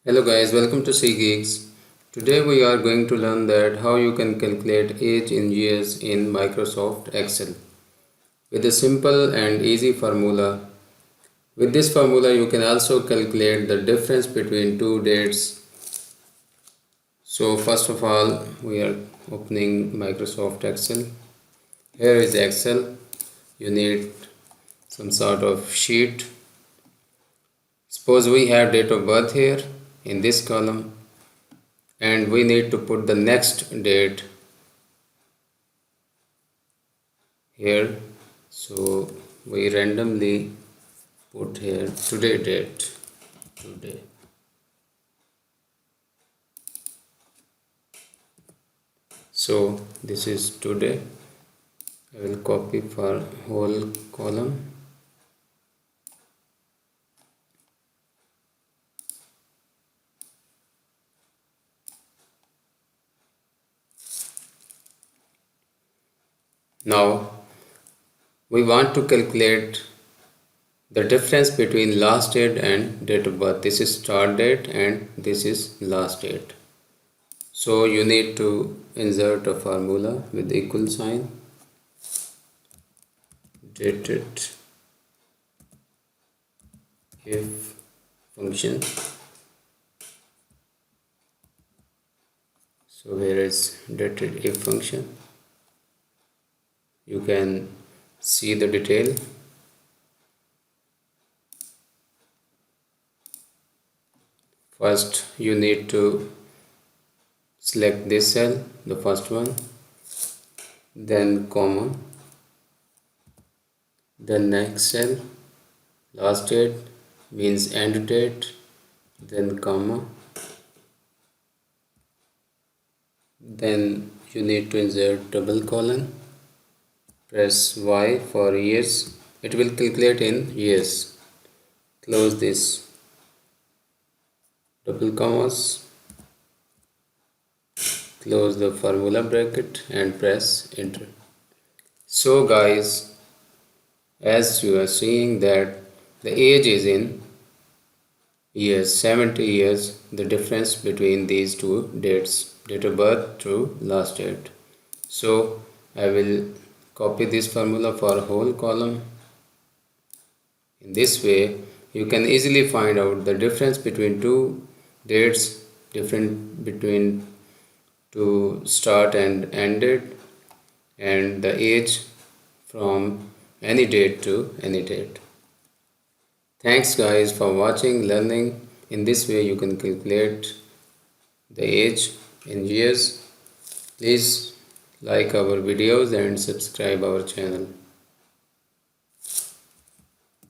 Hello guys, welcome to Geeks. Today we are going to learn that how you can calculate age in years in Microsoft Excel with a simple and easy formula. With this formula you can also calculate the difference between two dates. So first of all we are opening Microsoft Excel. Here is Excel. You need some sort of sheet. Suppose we have date of birth here in this column and we need to put the next date here, so we randomly put here today date. Today, so this is today. I will copy for whole column. Now we want to calculate the difference between last date and date of birth. This is start date and this is last date. So you need to insert a formula with equal sign, dated if function. So here is dated if function. You can see the detail. First you need to select this cell, the first one, then comma, then next cell, last date means end date, then comma, then you need to insert double colon, press Y for years, it will calculate in years. Close this double commas, close the formula bracket and press enter. So guys, as you are seeing that the age is in years, 70 years, the difference between these two dates, date of birth to last date. So I will copy this formula for whole column. In this way you can easily find out the difference between two dates, different between to start and end date, and the age from any date to any date. Thanks guys for watching, learning. In this way you can calculate the age in years. Please like our videos and subscribe our channel.